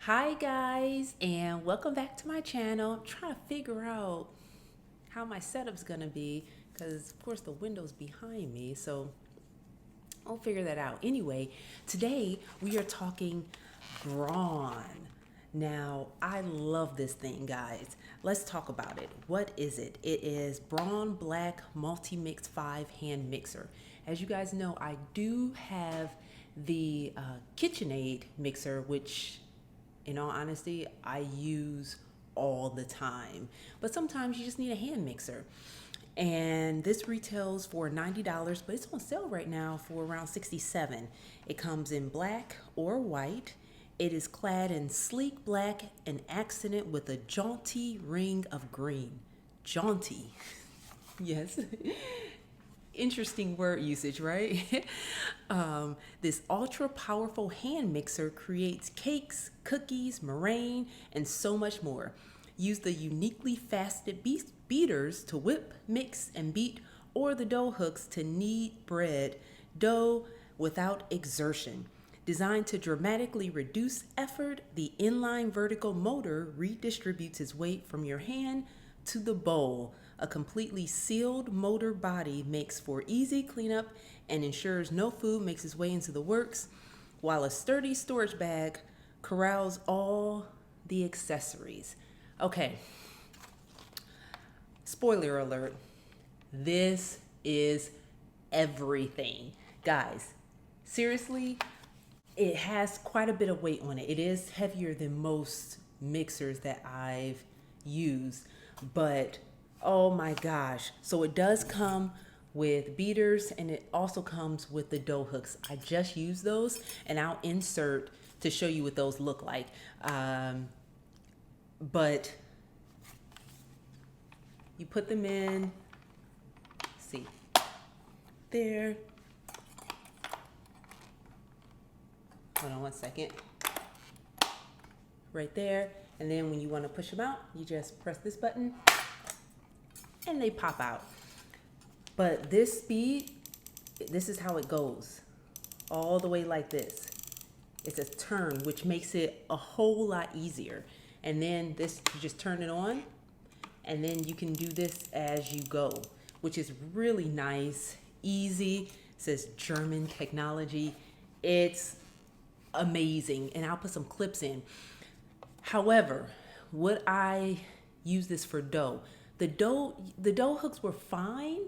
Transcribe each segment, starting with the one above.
Hi guys, and welcome back to my channel. I'm trying to figure out how my setup's gonna be because of course the window's behind me, so I'll figure that out. Anyway, today we are talking Braun. Now, I love this thing, guys. Let's talk about it. What is it? It is Braun Black MultiMix 5 hand mixer. As you guys know, I do have the Kitchenaid mixer, which in all honesty, I use all the time. But sometimes you just need a hand mixer. And this retails for $90, but it's on sale right now for around $67. It comes in black or white. It is clad in sleek black and accented with a jaunty ring of green. Jaunty. Yes. Interesting word usage, right? This ultra powerful hand mixer creates cakes, cookies, meringue, and so much more. Use the uniquely faceted beaters to whip, mix, and beat, or the dough hooks to knead bread dough without exertion. Designed to dramatically reduce effort, the inline vertical motor redistributes its weight from your hand to the bowl. A completely sealed motor body makes for easy cleanup and ensures no food makes its way into the works, while a sturdy storage bag corrals all the accessories. Okay, spoiler alert, this is everything. Guys, seriously, it has quite a bit of weight on it. It is heavier than most mixers that I've used, but oh my gosh. So it does come with beaters and it also comes with the dough hooks. I just use those and I'll insert to show you what those look like. But you put them in, see, there. Hold on one second. Right there. And then when you want to push them out, you just press this button and they pop out. But this speed, this is how it goes. All the way like this. It's a turn, which makes it a whole lot easier. And then this, you just turn it on and then you can do this as you go, which is really nice, easy. It says German technology. It's amazing. And I'll put some clips in. However, would I use this for dough? The dough hooks were fine.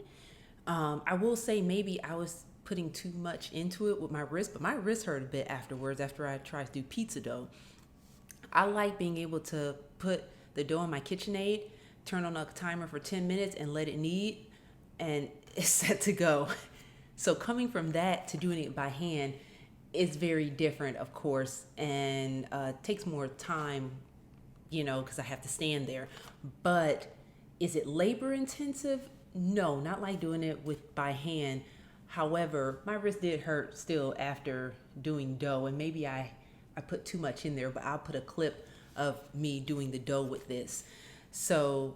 I will say maybe I was putting too much into it with my wrist, but my wrist hurt a bit afterwards after I tried to do pizza dough. I like being able to put the dough in my KitchenAid, turn on a timer for 10 minutes and let it knead, and it's set to go. So coming from that to doing it by hand is very different, of course, and takes more time, you know, because I have to stand there. But is it labor intensive? No, not like doing it by hand. However, my wrist did hurt still after doing dough, and maybe I put too much in there, but I'll put a clip of me doing the dough with this. So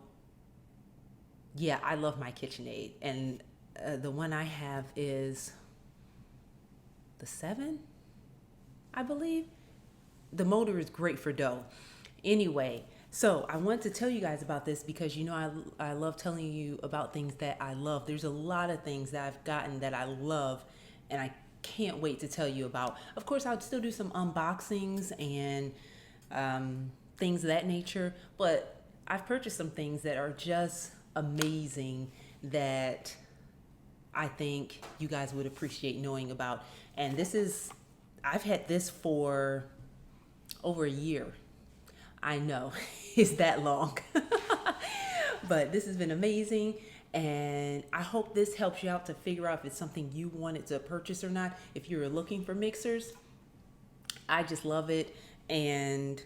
yeah, I love my KitchenAid, and the one I have is the 7, I believe. The motor is great for dough. Anyway, so I want to tell you guys about this because you know I love telling you about things that I love. There's a lot of things that I've gotten that I love and I can't wait to tell you about. Of course, I'll still do some unboxings and things of that nature, but I've purchased some things that are just amazing that I think you guys would appreciate knowing about. And this is, I've had this for over a year. I know it's that long, but this has been amazing. And I hope this helps you out to figure out if it's something you wanted to purchase or not. If you're looking for mixers, I just love it. And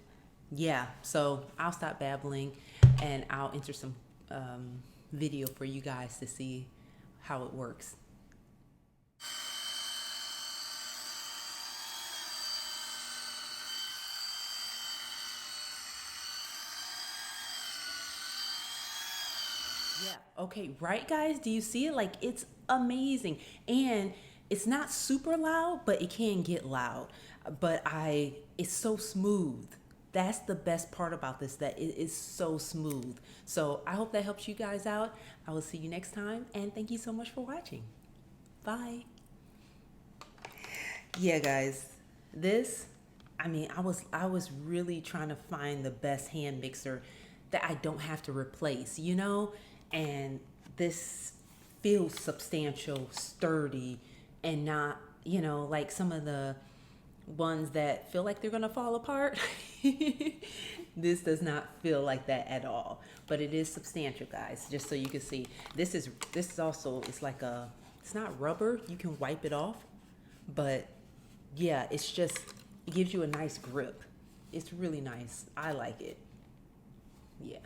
yeah, so I'll stop babbling and I'll enter some video for you guys to see how it works. Yeah. Okay. Right, guys? Do you see it? Like, it's amazing. And it's not super loud, but it can get loud. But it's so smooth. That's the best part about this, that it is so smooth. So I hope that helps you guys out. I will see you next time, and thank you so much for watching. Bye. Yeah, guys, this, I mean, I was really trying to find the best hand mixer that I don't have to replace, you know? And this feels substantial, sturdy, and not, you know, like some of the ones that feel like they're gonna fall apart. This does not feel like that at all, but it is substantial, guys, just so you can see. This is also, it's like a, it's not rubber, you can wipe it off, but yeah, it's just, it gives you a nice grip. It's really nice. I like it. Yeah.